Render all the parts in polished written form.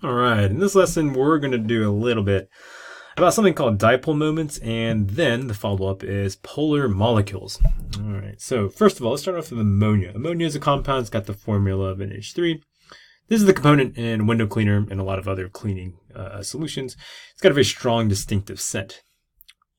All right, in this lesson, we're going to do a little bit about something called dipole moments, and then the follow-up is polar molecules. All right, so first of all, let's start off with ammonia. Ammonia is a compound. It's got the formula of NH3. This is the component in window cleaner and a lot of other cleaning solutions. It's got a very strong, distinctive scent.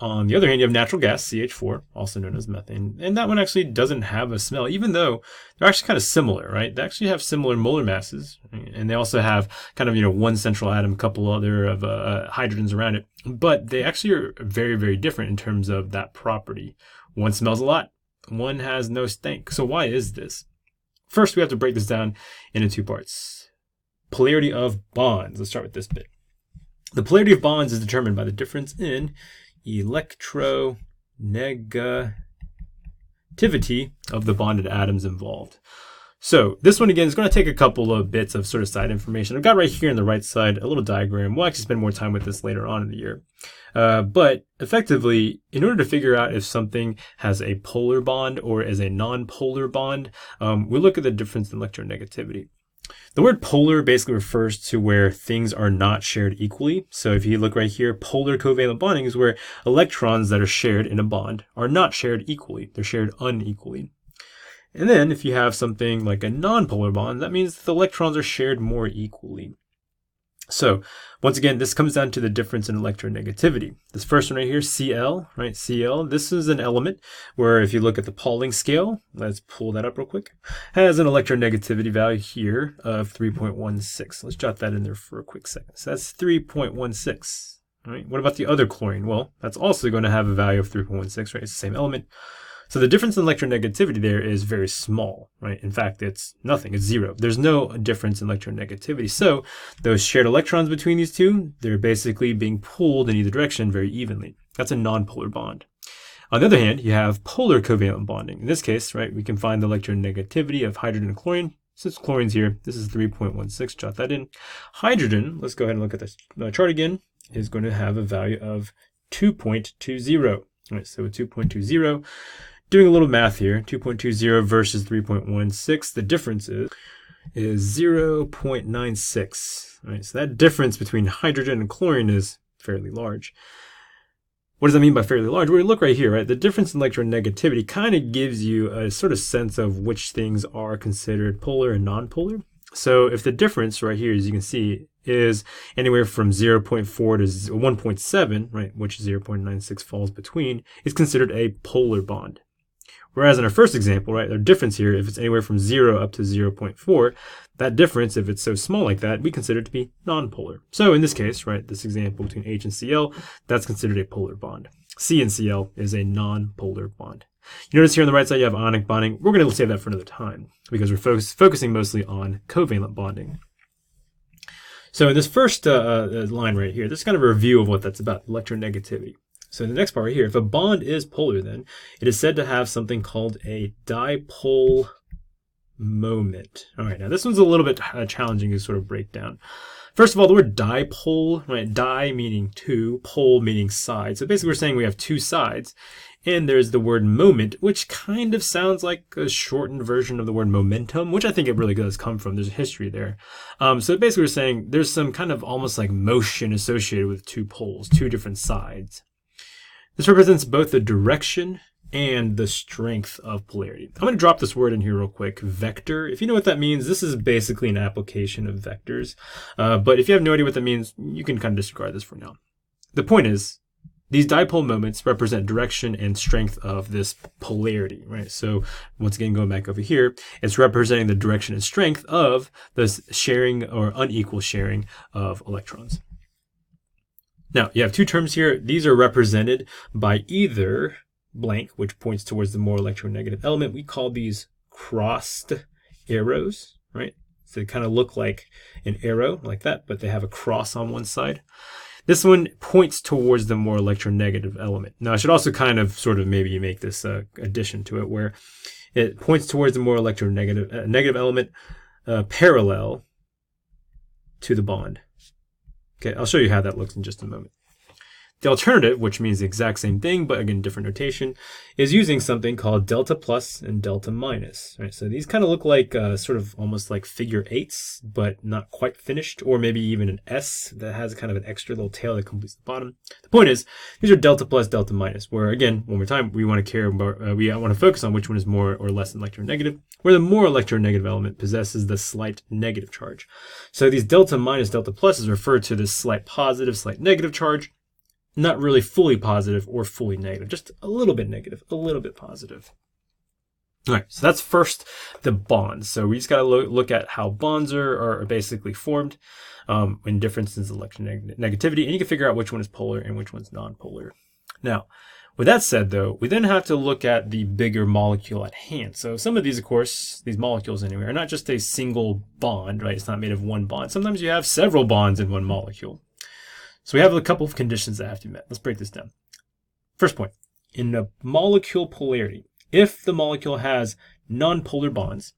On the other hand, you have natural gas, CH4, also known as methane, and that one actually doesn't have a smell, even though they're actually kind of similar, right? They actually have similar molar masses, and they also have kind of, one central atom, a couple other of hydrogens around it, but they actually are very, very different in terms of that property. One smells a lot, one has no stank. So why is this? First, we have to break this down into two parts. Polarity of bonds. Let's start with this bit. The polarity of bonds is determined by the difference in electronegativity of the bonded atoms involved. So this one again is going to take a couple of bits of sort of side information. I've got right here on the right side a little diagram. We'll actually spend more time with this later on in the year. But effectively, in order to figure out if something has a polar bond or is a non-polar bond, we look at the difference in electronegativity. The word polar basically refers to where things are not shared equally. So if you look right here, polar covalent bonding is where electrons that are shared in a bond are not shared equally. They're shared unequally. And then if you have something like a non-polar bond, that means the electrons are shared more equally. So once again, this comes down to the difference in electronegativity. This first one right here, Cl, right? Cl, this is an element where if you look at the Pauling scale, let's pull that up real quick, has an electronegativity value here of 3.16. Let's jot that in there for a quick second. So that's 3.16. All right. What about the other chlorine? Well, that's also going to have a value of 3.16, right? It's the same element. So the difference in electronegativity there is very small, right? In fact, it's nothing, it's zero. There's no difference in electronegativity. So those shared electrons between these two, they're basically being pulled in either direction very evenly. That's a nonpolar bond. On the other hand, you have polar covalent bonding. In this case, right, we can find the electronegativity of hydrogen and chlorine. Since chlorine's here, this is 3.16, jot that in. Hydrogen, let's go ahead and look at this chart again, is going to have a value of 2.20. All right, so 2.20. Doing a little math here, 2.20 versus 3.16, the difference is 0.96. All right, so that difference between hydrogen and chlorine is fairly large. What does that mean by fairly large? Well, we look right here, right? The difference in electronegativity kind of gives you a sort of sense of which things are considered polar and non-polar. So if the difference right here, as you can see, is anywhere from 0.4 to 1.7, right, which 0.96 falls between, is considered a polar bond. Whereas in our first example, right, the difference here, if it's anywhere from 0 up to 0.4, that difference, if it's so small like that, we consider it to be nonpolar. So in this case, right, this example between H and Cl, that's considered a polar bond. C and Cl is a non-polar bond. You notice here on the right side, you have ionic bonding. We're going to save that for another time because we're focusing mostly on covalent bonding. So in this first line right here, this is kind of a review of what that's about, electronegativity. So in the next part right here, if a bond is polar, then it is said to have something called a dipole moment. All right, now this one's a little bit challenging to sort of break down. First of all, the word dipole, right? Di meaning two, pole meaning side. So basically we're saying we have two sides. And there's the word moment, which kind of sounds like a shortened version of the word momentum, which I think it really does come from. There's a history there. So basically we're saying there's some kind of almost like motion associated with two poles, two different sides. This represents both the direction and the strength of polarity. I'm going to drop this word in here real quick, vector. If you know what that means, this is basically an application of vectors. But if you have no idea what that means, you can kind of disregard this for now. The point is, these dipole moments represent direction and strength of this polarity, right? So once again, going back over here, it's representing the direction and strength of this sharing or unequal sharing of electrons. Now, you have two terms here. These are represented by either blank, which points towards the more electronegative element. We call these crossed arrows, right? So they kind of look like an arrow like that, but they have a cross on one side. This one points towards the more electronegative element. Now, I should also kind of sort of maybe make this addition to it where it points towards the more electronegative negative element parallel to the bond. Okay, I'll show you how that looks in just a moment. The alternative, which means the exact same thing, but again, different notation, is using something called delta plus and delta minus. Right? So these kind of look like sort of almost like figure eights, but not quite finished, or maybe even an S that has kind of an extra little tail that completes the bottom. The point is, these are delta plus, delta minus, where again, one more time, we want to care about, we want to focus on which one is more or less electronegative, where the more electronegative element possesses the slight negative charge. So these delta minus, delta plus is referred to this slight positive, slight negative charge. Not really fully positive or fully negative, just a little bit negative, a little bit positive. All right, so that's first the bonds. So we just got to look at how bonds are basically formed in differences in electronegativity, and you can figure out which one is polar and which one's nonpolar. Now, with that said, though, we then have to look at the bigger molecule at hand. So some of these, of course, these molecules anyway, are not just a single bond, right? It's not made of one bond. Sometimes you have several bonds in one molecule. So we have a couple of conditions that have to be met. Let's break this down. First point, in the molecule polarity, if the molecule has nonpolar bonds,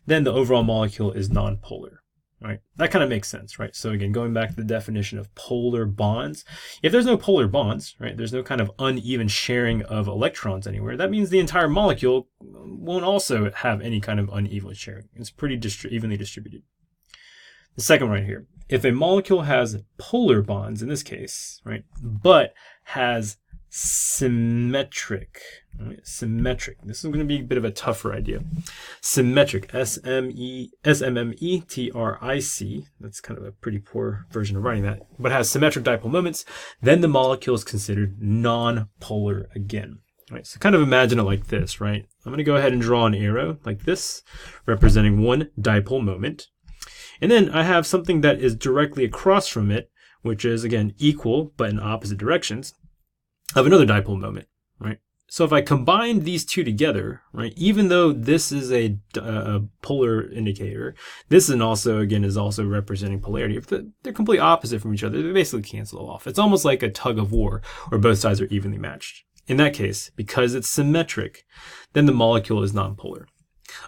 then the overall molecule is nonpolar, right? That kind of makes sense, right? So again, going back to the definition of polar bonds, if there's no polar bonds, right, there's no kind of uneven sharing of electrons anywhere, that means the entire molecule won't also have any kind of uneven sharing. It's pretty evenly distributed. The second one right here, if a molecule has polar bonds in this case, right, but has symmetric, right, symmetric. This is going to be a bit of a tougher idea. Symmetric, S-M-M-E-T-R-I-C. That's kind of a pretty poor version of writing that, but has symmetric dipole moments. Then the molecule is considered non-polar again. Right, so kind of imagine it like this, right? I'm going to go ahead and draw an arrow like this, representing one dipole moment. And then I have something that is directly across from it, which is, again, equal, but in opposite directions, of another dipole moment, right? So if I combine these two together, right, even though this is a polar indicator, this is also representing polarity. If they're completely opposite from each other, they basically cancel off. It's almost like a tug of war where both sides are evenly matched. In that case, because it's symmetric, then the molecule is nonpolar.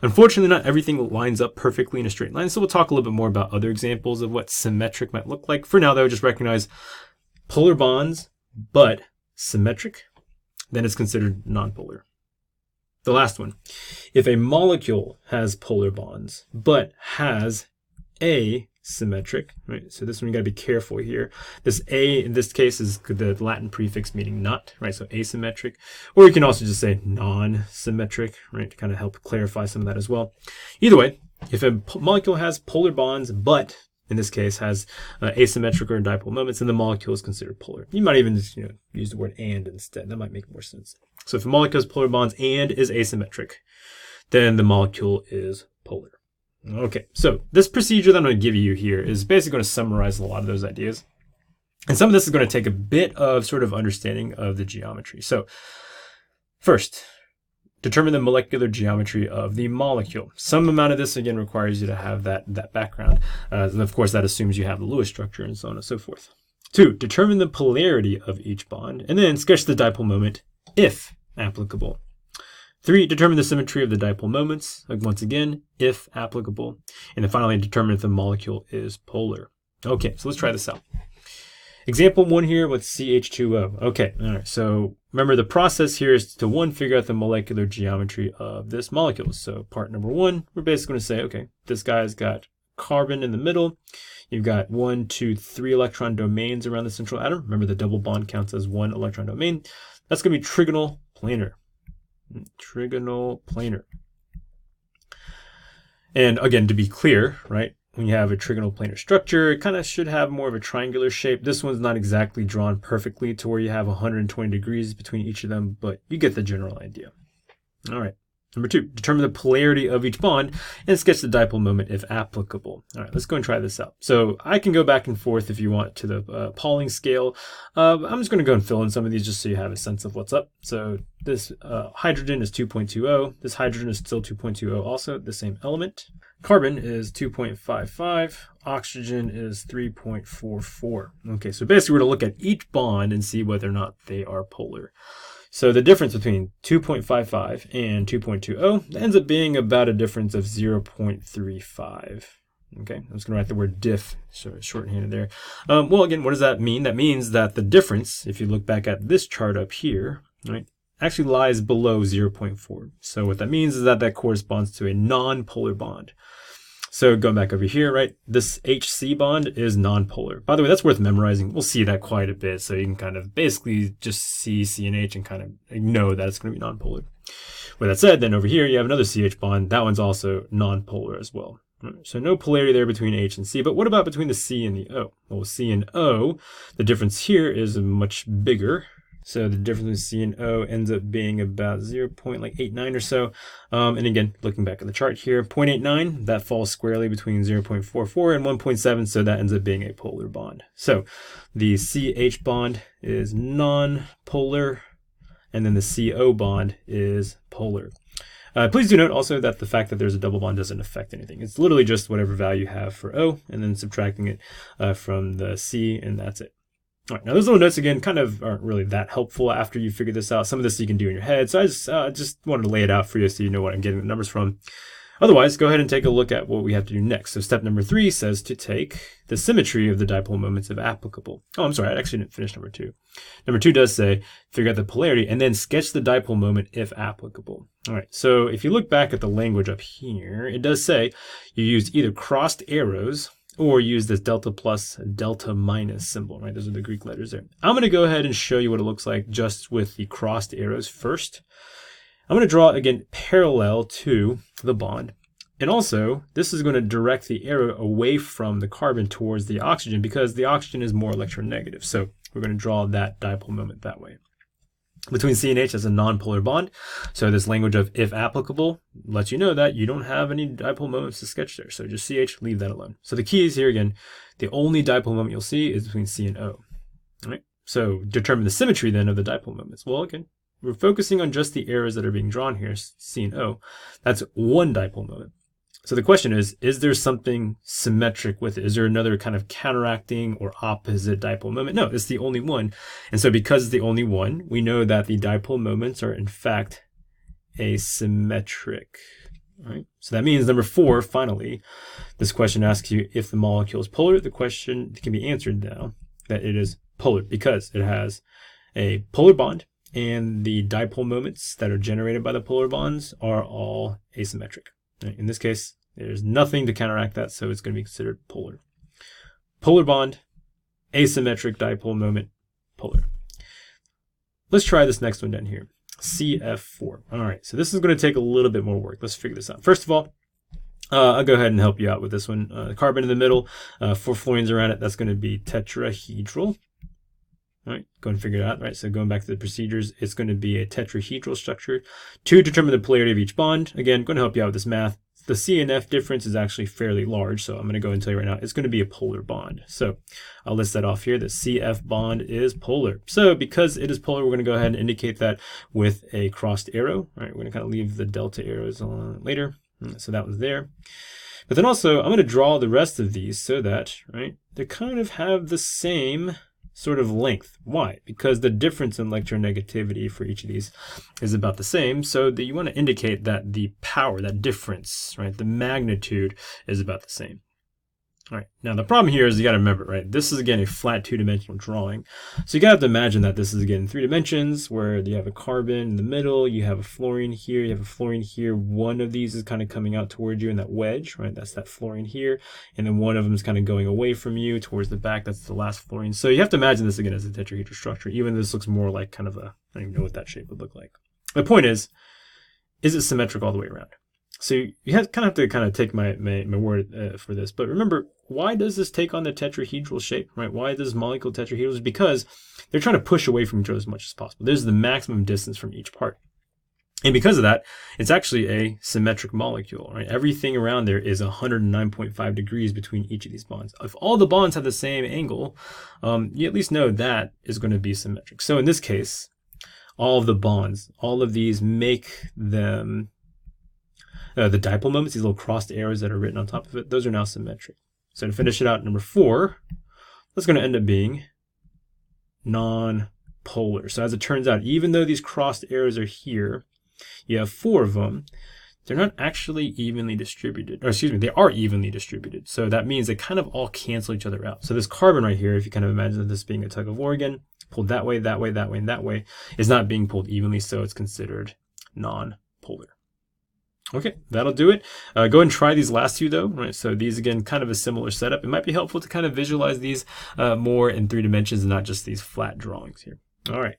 Unfortunately, not everything lines up perfectly in a straight line, so we'll talk a little bit more about other examples of what symmetric might look like. For now, though, just recognize polar bonds, but symmetric, then it's considered nonpolar. The last one, if a molecule has polar bonds, but has asymmetric, right? So this one you got to be careful here. This A in this case is the Latin prefix meaning not, right? So asymmetric, or you can also just say non-symmetric, right? To kind of help clarify some of that as well. Either way, if a molecule has polar bonds, but in this case has asymmetric or dipole moments, then the molecule is considered polar. You might even just, use the word and instead. That might make more sense. So if a molecule has polar bonds and is asymmetric, then the molecule is polar. Okay, so this procedure that I'm going to give you here is basically going to summarize a lot of those ideas. And some of this is going to take a bit of sort of understanding of the geometry. So first, determine the molecular geometry of the molecule. Some amount of this, again, requires you to have that background. And of course, that assumes you have the Lewis structure and so on and so forth. 2, determine the polarity of each bond, and then sketch the dipole moment, if applicable. 3, determine the symmetry of the dipole moments, once again, if applicable. And then finally, determine if the molecule is polar. Okay, so let's try this out. Example 1 here with CH2O. Okay, all right, so remember the process here is to figure out the molecular geometry of this molecule. So part number 1, we're basically going to say, okay, this guy's got carbon in the middle. You've got 1, 2, 3 electron domains around the central atom. Remember the double bond counts as 1 electron domain. That's going to be trigonal planar. Trigonal planar. And again, to be clear, right, when you have a trigonal planar structure, it kind of should have more of a triangular shape. This one's not exactly drawn perfectly to where you have 120 degrees between each of them, but you get the general idea. All right. Number 2, determine the polarity of each bond and sketch the dipole moment if applicable. All right, let's go and try this out. So I can go back and forth if you want to the Pauling scale. I'm just going to go and fill in some of these just so you have a sense of what's up. So this hydrogen is 2.20. This hydrogen is still 2.20 also, the same element. Carbon is 2.55. Oxygen is 3.44. Okay, so basically we're going to look at each bond and see whether or not they are polar. So the difference between 2.55 and 2.20 ends up being about a difference of 0.35. Okay, I'm just going to write the word diff, so shorthanded there. Well, again, what does that mean? That means that the difference, if you look back at this chart up here, right, actually lies below 0.4. So what that means is that that corresponds to a non-polar bond. So going back over here, right, this HC bond is non-polar. By the way, that's worth memorizing. We'll see that quite a bit, so you can kind of basically just see C and H and kind of know that it's going to be non-polar. With that said, then over here you have another CH bond. That one's also non-polar as well. So no polarity there between H and C, but what about between the C and the O? Well, C and O, the difference here is much bigger. So the difference between C and O ends up being about 0.89 or so. And again, looking back at the chart here, 0.89, that falls squarely between 0.44 and 1.7, so that ends up being a polar bond. So the CH bond is non-polar, and then the CO bond is polar. Please do note also that the fact that there's a double bond doesn't affect anything. It's literally just whatever value you have for O and then subtracting it from the C, and that's it. All right, now those little notes, again, kind of aren't really that helpful after you figure this out. Some of this you can do in your head, so I just wanted to lay it out for you so you know what I'm getting the numbers from. Otherwise, go ahead and take a look at what we have to do next. So step number 3 says to take the symmetry of the dipole moments if applicable. Oh, I'm sorry, I actually didn't finish number 2. Number 2 does say figure out the polarity and then sketch the dipole moment if applicable. All right, so if you look back at the language up here, it does say you use either crossed arrows or use this delta plus, delta minus symbol, right? Those are the Greek letters there. I'm going to go ahead and show you what it looks like just with the crossed arrows first. I'm going to draw, again, parallel to the bond. And also, this is going to direct the arrow away from the carbon towards the oxygen because the oxygen is more electronegative. So we're going to draw that dipole moment that way. Between C and H as a non-polar bond. So this language of if applicable lets you know that you don't have any dipole moments to sketch there. So just CH, leave that alone. So the key is here again, the only dipole moment you'll see is between C and O. All right? So determine the symmetry then of the dipole moments. Well, again, we're focusing on just the arrows that are being drawn here, C and O. That's one dipole moment. So the question is there something symmetric with it? Is there another kind of counteracting or opposite dipole moment? No, it's the only one. And so because it's the only one, we know that the dipole moments are in fact asymmetric. Right? So that means number 4, finally, this question asks you if the molecule is polar. The question can be answered now that it is polar because it has a polar bond and the dipole moments that are generated by the polar bonds are all asymmetric. In this case, there's nothing to counteract that, so it's going to be considered polar. Polar bond, asymmetric dipole moment, polar. Let's try this next one down here, CF4. All right, so this is going to take a little bit more work. Let's figure this out. First of all, I'll go ahead and help you out with this one. Carbon in the middle, 4 fluorines around it, that's going to be tetrahedral. All right, go and figure it out. Right, so going back to the procedures, it's going to be a tetrahedral structure. To determine the polarity of each bond, again, going to help you out with this math. The C and F difference is actually fairly large, so I'm going to go and tell you right now, it's going to be a polar bond. So I'll list that off here. The CF bond is polar. So because it is polar, we're going to go ahead and indicate that with a crossed arrow. All right, we're going to kind of leave the delta arrows on later. So that one's there. But then also, I'm going to draw the rest of these so that, right, they kind of have the same sort of length. Why? Because the difference in electronegativity for each of these is about the same, so that you want to indicate that the power, that difference, right, the magnitude is about the same. All right, now the problem here is you got to remember, right, this is again a flat 2-dimensional drawing. So you got to imagine that this is again in 3 dimensions where you have a carbon in the middle, you have a fluorine here, you have a fluorine here. One of these is kind of coming out towards you in that wedge, right? That's that fluorine here. And then one of them is kind of going away from you towards the back. That's the last fluorine. So you have to imagine this again as a tetrahedral structure, even though this looks more like kind of a, I don't even know what that shape would look like. The point is it symmetric all the way around? So you have to take my word for this, but remember, why does this take on the tetrahedral shape, right? Why does molecule tetrahedral? Because they're trying to push away from each other as much as possible. There's the maximum distance from each part. And because of that, it's actually a symmetric molecule, right? Everything around there is 109.5 degrees between each of these bonds. If all the bonds have the same angle, you at least know that is going to be symmetric. So in this case, all of the bonds, all of these make them the dipole moments, these little crossed arrows that are written on top of it, those are now symmetric. So to finish it out, number 4, that's going to end up being non-polar. So as it turns out, even though these crossed arrows are here, you have 4 of them, they're not actually evenly distributed. Or excuse me, they are evenly distributed. So that means they kind of all cancel each other out. So this carbon right here, if you kind of imagine this being a tug of war again, pulled that way, that way, that way, and that way, is not being pulled evenly, so it's considered non-polar. Okay, that'll do it. Go ahead and try these last two though. Right, so these again, kind of a similar setup. It might be helpful to kind of visualize these more in 3 dimensions and not just these flat drawings here. All right.